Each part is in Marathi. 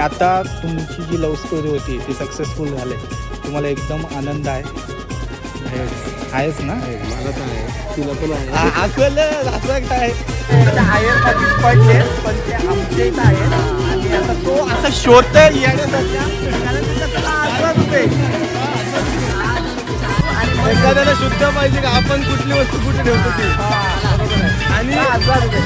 आता तुमची जी लव्ह स्टोरी होती ती सक्सेसफुल झाली, तुम्हाला एकदम आनंद आहे? आहेच ना? मला तर आहे, तुला पण आहे. असं काय आयरसाठी पडले पण ते आमच्या इथं आहे आणि आता तो असं शोधतोय येण्यासाठी, कारण त्याला 11 रुपये. एखाद्याला शुद्ध पाहिजे का आपण कुठली वस्तू कुठे ठेवतो ती, आणि 11 रुपये.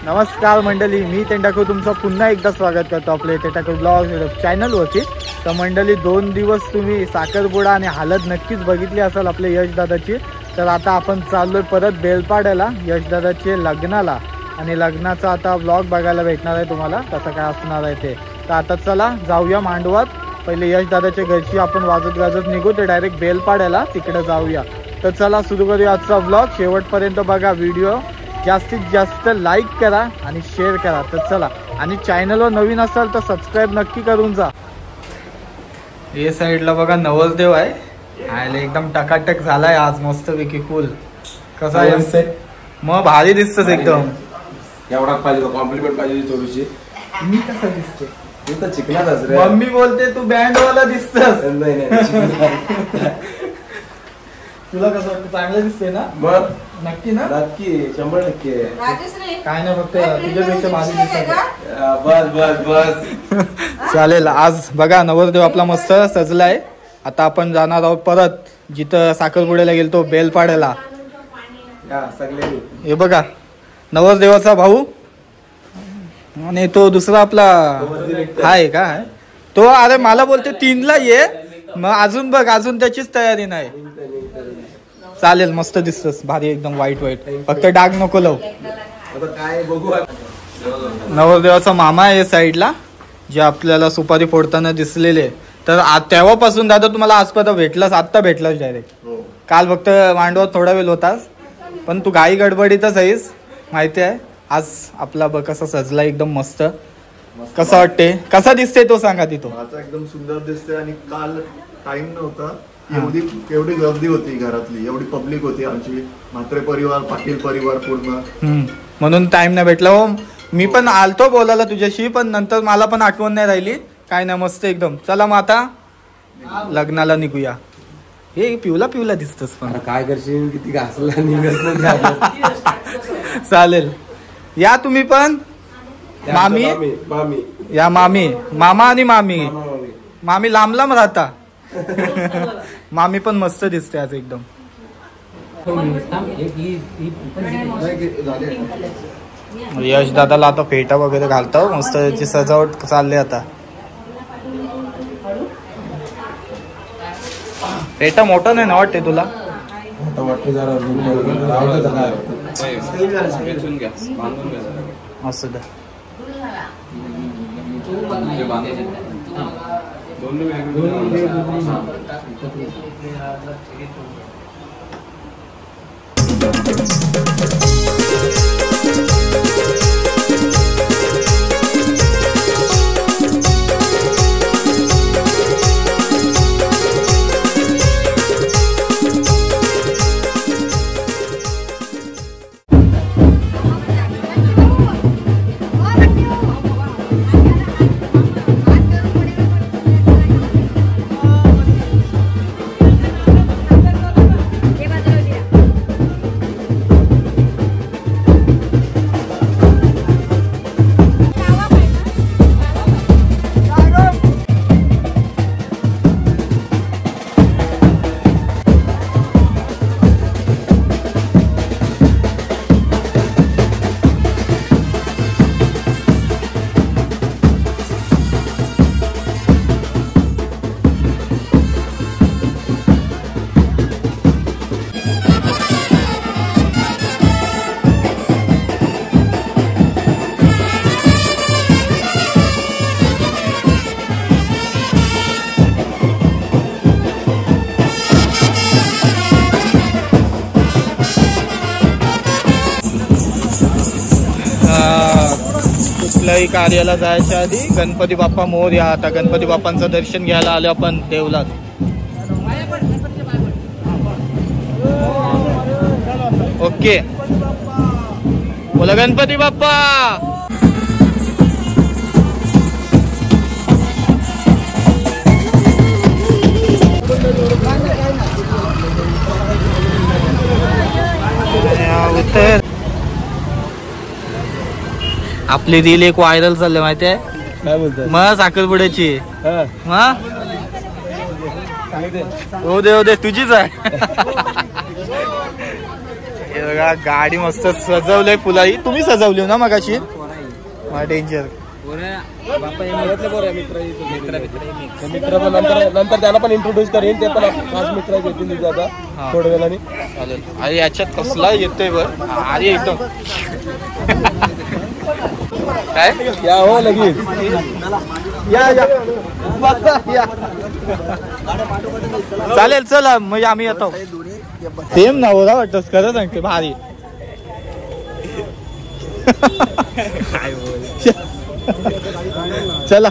नमस्कार मंडळी, मी तेंडाखू तुमचं पुन्हा एकदा स्वागत करतो आपल्या तेंडाखू ब्लॉग चॅनलवरती. तर मंडळी 2 दिवस तुम्ही साखरपुडा आणि हालत नक्कीच बघितली असेल आपल्या यशदादाची. तर आता आपण चाललोय परत बेलपाड्याला यशदादाचे लग्नाला, आणि लग्नाचा आता ब्लॉग बघायला भेटणार आहे तुम्हाला कसं काय असणार आहे ते. तर आता चला जाऊया मांडवात. पहिले यशदादाच्या घरची आपण वाजत गाजत निघू ते डायरेक्ट बेलपाड्याला, तिकडे जाऊया. तर चला सुरू करूया आजचा ब्लॉग. शेवटपर्यंत बघा व्हिडिओ, जास्तीत जास्त लाईक करा आणि शेअर करा. तर चला, आणि चॅनलवर नवीन असाल तर सबस्क्राईब नक्की करून जा. हे साईडला बघा नवरदेव आहे, एकदम टकाटक झालाय आज मस्तपैकी फुल. कसा आहे मग? भारी दिसतस एकदम. एवढा पाहिजे कॉम्प्लिमेंट पाहिजे थोडीशी. मी कसं दिसते? तू तर चिकनाच रे. मम्मी बोलते तू बँडवाला दिसतस. नाही तुला कसं वाटतं? चांगलं दिसते ना? बर, नक्की ना? नक्की 100%. काय नाही, फक्त तुझ्यापेक्षा भारी दिसत. बस बस बस. चालेल. आज बघा नवरदेव आपला मस्त सजलाय. आता आपण जाणार आहोत परत जिथं साखरपुड्याला गेलतो बेलपाड्याला. हे बघा नवरदेवाचा भाऊ, आणि तो दुसरा आपला आहे का तो? अरे मला बोलते 3ला ये, मग अजून बघ, अजून त्याचीच तयारी नाही. चालेल, मस्त दिसतस, भारी एकदम. वाईट फक्त डाग नको लावू. काय बघू. नवरदेवाचा मामा आहे साईडला, जे आपल्याला सुपारी फोडताना दिसलेले. तर तेव्हापासून दादा तुम्हाला आजपर्यंत भेटलास? आत्ता भेटलास डायरेक्ट? काल फक्त मांडवात थोडा वेळ होतास, पण तू घाई गडबडीतच आहेस माहिती आहे. आज आपला बघ कसा सजला एकदम मस्त. कसा वाटते, कसा दिसते तो सांगा तिथं? आता एकदम सुंदर दिसते. आणि काल टाइम नव्हता, एवढी गर्दी होती घरातली, एवढी पब्लिक होती, आमची म्हात्रे परिवार, पाटील परिवार पूर्ण, म्हणून टाइम नाही भेटला. हो मी पण आलतो बोलायला तुझ्याशी, पण नंतर मला पण आठवण नाही राहिली. काय नाही, मस्त एकदम. चला मग आता लग्नाला निघूया. हे पिवला दिसतस, पण काय करशील, किती घासला निघत. चालेल, या तुम्ही पण. मामी या, मामा आणि मामी लांब लांब राहता. मामी पण मस्त दिसते आज एकदम. यश दादाला आता फेटा वगैरे घालतो, मस्त त्याची सजावट चालली आता. फेटा मोठा नाही ना वाटते तुला? असं द्या. कुठल्याही कार्याला जायच्या आधी गणपती बाप्पा मोरया. आता गणपती बाप्पांचं दर्शन घ्यायला आलो आपण देवलात. ओके बोला गणपती बाप्पा. आपली रील एक व्हायरल चालली माहितीये. काय बोलतोय मग साखरपुड्याची मग हो दे तुझीच आहे. हे बघा गाडी मस्त सजवलंय फुलाही. तुम्ही सजवली ना मगाशी. डेंजर मित्र पण नंतर त्याला पण इंट्रोड्यूस करेन. ते पण खास मित्र येतील तुझे आता थोड्या वेळाने. चालेल. अरे याच्यात कसला येतोय बर. अरे एकदम काय या हो लगेच या चालेल चला म्हणजे आम्ही येतो. सेम ना होता वाटतं खरं सांगते भारी. चला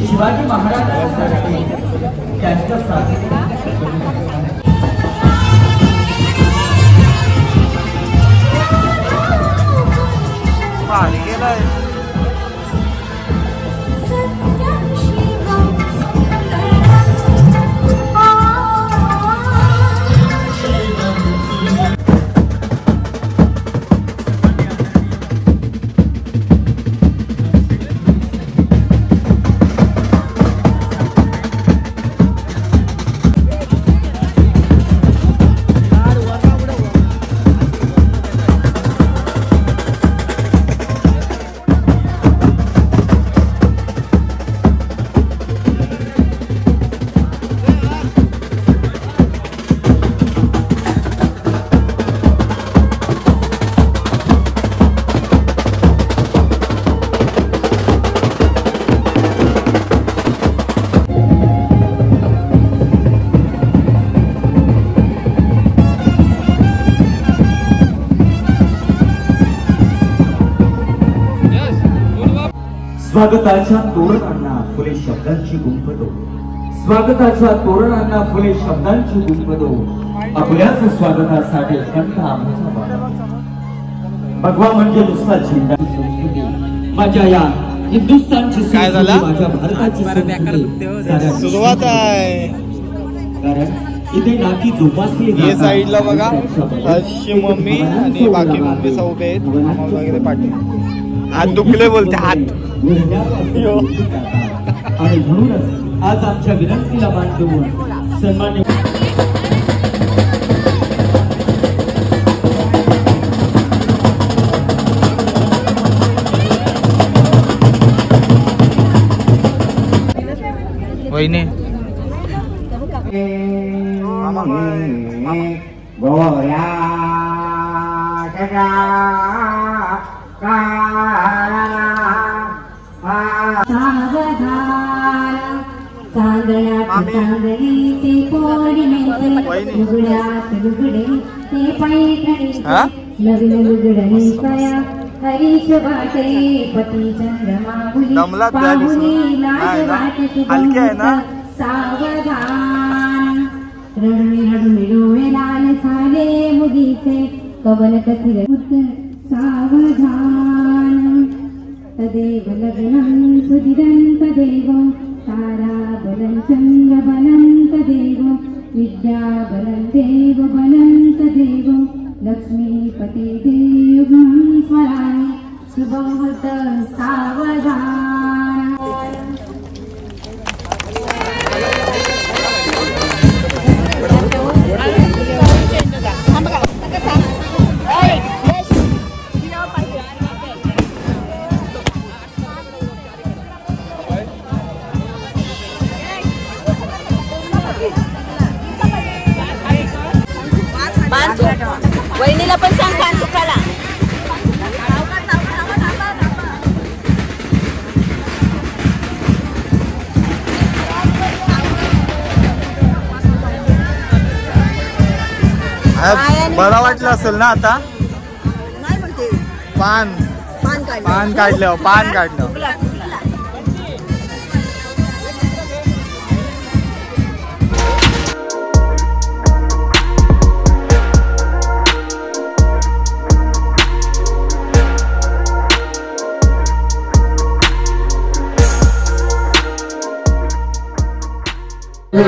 शिवाजी महाराजांसाठी त्यांच्या स्वागताच्या तोरणांना फुले शब्दांची गुंफतो. स्वागताच्या तोरणांना फुले शब्दांची गुंफतो. आपल्याच स्वागतासाठी कंठ आमचा भगवा म्हणजे नुसता झेंडा. माझ्या या हिंदुस्थानची काय झालं? माझ्या भारताची सुरुवात आहे. कारण इथे नाकी जोपासली हे साईडला बघा अशी मम्मी आणि बाकी मम्मी उभे आहेत. वगैरे पाठी हात दुखले बोलते हात. आणि म्हणूनच आज आमच्या विनंतीला मान देऊन सन्मान्य वहिनी चांदणीचे पौर्णिमेचे उघड्यात लुगडे ते पैठणीचे नवीन लुगडे नेसाया हरीश वाटे पती चंद्रमाहुली पाहुणी लाज वाटे सुगंध सावधान रडून रडून डोळे लाल झाले मुदीचे कवन कथिर सावधान तदेव लग्नं सुदिदं तदेव तारा बलं चंद्र बलं तदेव विद्या बलं देव बलं तदेव लक्ष्मीपती देवं स्मरामि शुभमुहूर्त सावधान वहिनीला पण सांग कान दुखायला. बरं वाटलं असेल ना आता. नाही म्हणते पान पान काढलं पान काढलं.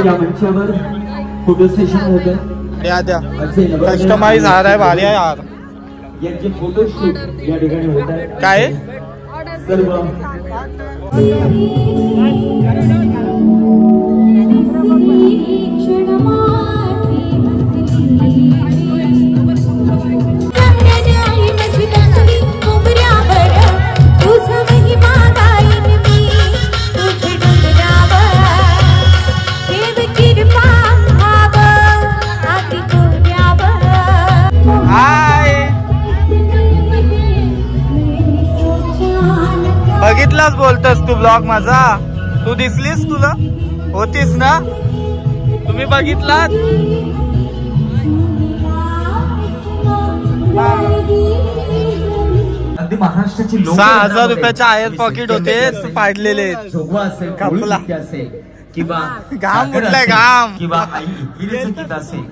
या मंचावर फोटो सेशन होतं. द्या कस्टमाइज हार आहे, भारी आहे हार. यांचे फोटोशूट या ठिकाणी होत आहे. काय सर्व बघितलाच बोलतोस तू ब्लॉग माझा. तू दिसलीस, तुला होतीस ना, तुम्ही बघितलात. अगदी महाराष्ट्राची 6,000 रुपयाचे आयर पॉकेट होते पाडलेले. कापला किंवा घाम उठलाय घाम. किंवा आई हिरेचं गीत असेल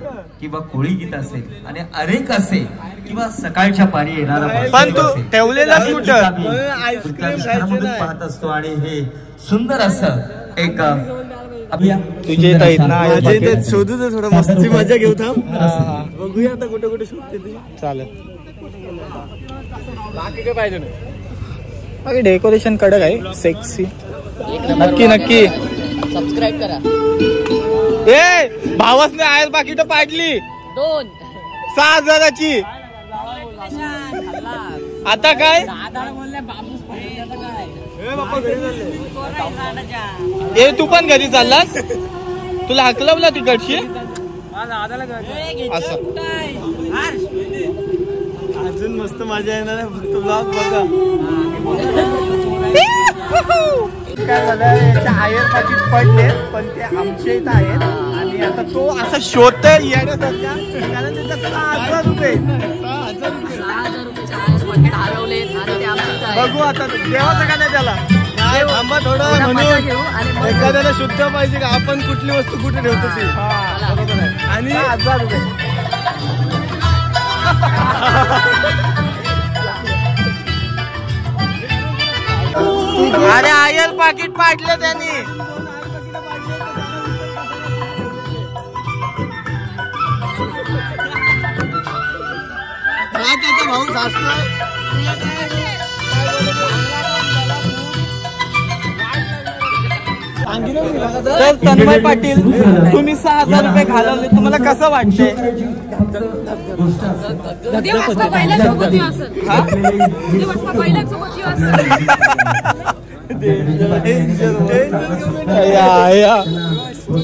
किंवा कोळी गीत असेल आणि अनेक असेल किंवा सकाळच्या पारी येणारा पण तू ठेवलेला कुठं पाहत असतो. आणि हे सुंदर असं एक तुझे येत ना शोधू दे थोडं, मस्ती मजा घेऊ थांब. बघूया आता कुठे कुठे शोधते ते. चालेल. बाकी काय पाहिजे नाही. बाकी डेकोरेशन कडक आहे, सेक्सी. नक्की नक्की सबस्क्राईब करा. ए भावासने आयर पाकिट पाडली 2 6,000ची. आता काय ए तू पण घरी चाललास, तुला हकलवला तिकडची असं. अजून मस्त मजा येणार आहे, फक्त ब्लॉग बघा. काय झालं, आयर पाकिट पडले पण ते आमच्या इथं आहेत. आणि आता तो असं शोधतोय येण्यासारख्या, कारण त्याच्या 6,000 रुपये बघू आता देवाचं का नाही त्याला. थांबा थोडं, म्हणून एखाद्याला शुद्ध पाहिजे का आपण कुठली वस्तू कुठे ठेवतो ती. बरोबर आहे. आणि 6,000 रुपये अरे आयर पाकिट पाडलं त्यांनी. त्याचा भाऊ सासरा तर तन्मय पाटील, तुम्ही 6,000 रुपये घालवले, तुम्हाला कसं वाटतंय?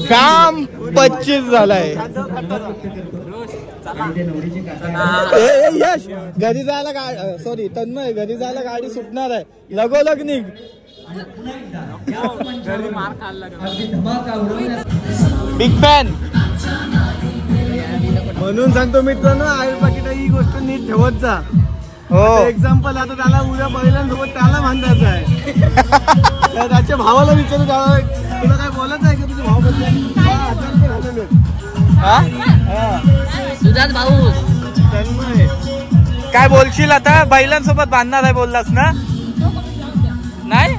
काम 25 झालंय. यश घरी जायला सॉरी तन्मय घरी जायला गाडी सुटणार आहे, लगोलग निघ. बिग फॅन म्हणून सांगतो मित्रांनो, आयर पाकिट ही गोष्ट नीट ठेवत जा. हो. एक्झाम्पल आता त्याला उद्या बैलांसोबत त्याला बांधायचं आहे. तर त्याच्या भावाला विचारू, तुला काय बोलायचं आहे का तुझ्या भावाबद्दल? तुझाच भाऊ तन्मय काय बोलशील आता? बैलांसोबत बांधणार आहे बोललास ना? नाही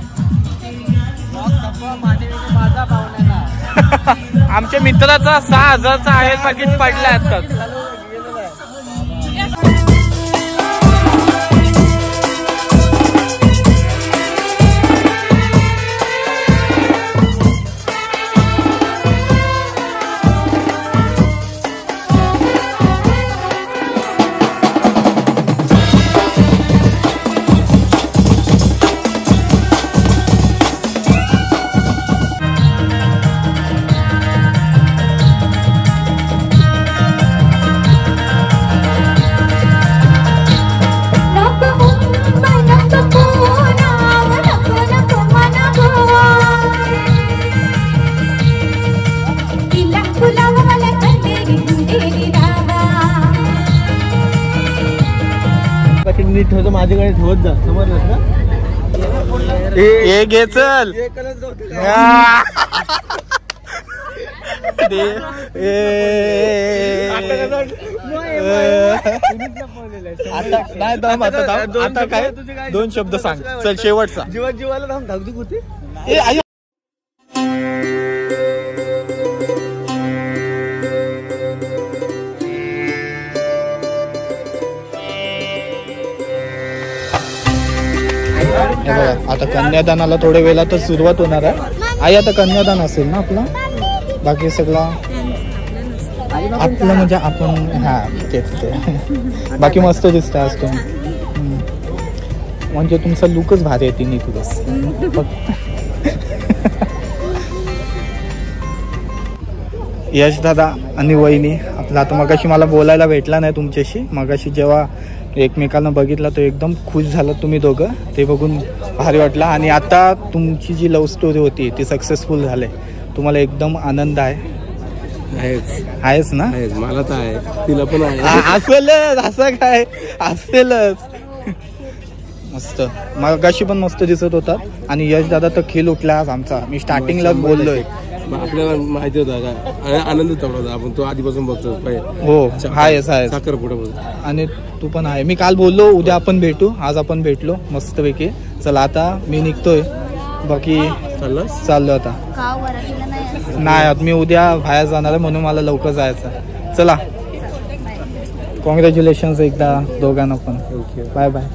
आमच्या मित्राचा 6,000चा आयर पाकिट पडलाय आता. माझ्याकडे ठेवत जा, समजलं ना? हे घे चल. एकच नव्हतं काय. आ. दे. आता कसं वाटलं? आता नाही दम, आता थांब. आता काय तुझे काय 2 शब्द सांग. तुझं काय चल वाटतं? शेवटचा. जीवाला थांब, धाकधूक होते. ए आई. हे बघा, आता कन्यादानाला थोड्या वेळातच सुरुवात होणार आहे. आई आता कन्यादान असेल ना आपला, बाकी सगळा आपलं म्हणजे आपण हा तेच ते बाकी मस्त दिसत आज तुम्ही. म्हणजे तुमचा लुकच भारी आहे तिन्ही तुझं. यश दादा आणि वहिनी आपला आता मगाशी मला बोलायला भेटला नाही तुमच्याशी. मगाशी जेव्हा एकमेकांना बघितला तो एकदम खुश झाला तुम्ही दोघं, ते बघून भारी वाटलं. आणि आता तुमची जी लव्ह स्टोरी होती ती सक्सेसफुल झाली, तुम्हाला एकदम आनंद आहे. आहेच ना? मला तर आहे, तिला पण आहे. असेलच, असं काय असेलच. मस्त मगाशी पण मस्त दिसत होता. आणि यश दादा तर खेळ उठला आज आमचा. मी स्टार्टिंगला बोललोय, आपल्याला माहिती होता का आनंद तेवढा होता. आपण तो आधीपासून बघतो. हो आहेच आहेच. साखरपुडा आणि तू पण आहे. मी काल बोललो उद्या आपण भेटू, आज आपण भेटलो मस्तपैकी. चला आता मी निघतोय, बाकी चाललो आता. नाही आता मी उद्या बाहेर जाणार आहे म्हणून मला लवकर जायचं. चला कॉंग्रॅच्युलेशन्स एकदा दोघांना पण. Bye bye.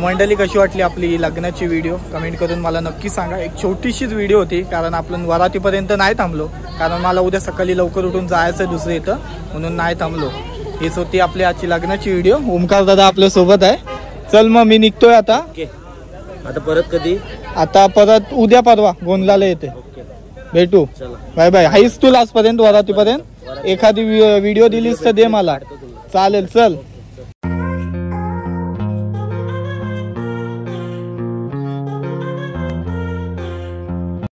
मंडळी कशी वाटली आपली लग्नाची व्हिडिओ कमेंट करून मला नक्की सांगा. एक छोटीशीच व्हिडिओ होती कारण आपण वरातीपर्यंत नाही थांबलो, कारण मला उद्या सकाळी लवकर उठून जायचं दुसरं इथं, म्हणून नाही थांबलो. हीच होती आपली आजची लग्नाची व्हिडिओ. ओमकार दादा आपल्या सोबत आहे. चल मग मी निघतोय आता. आता परत कधी? आता परत उद्या परवा गोंधळाला येते, भेटू. Bye bye. हाईस तू लास्ट पर्यंत वरातीपर्यंत. एखादी व्हिडिओ दिलीस तर दे मला, चालेल. चल.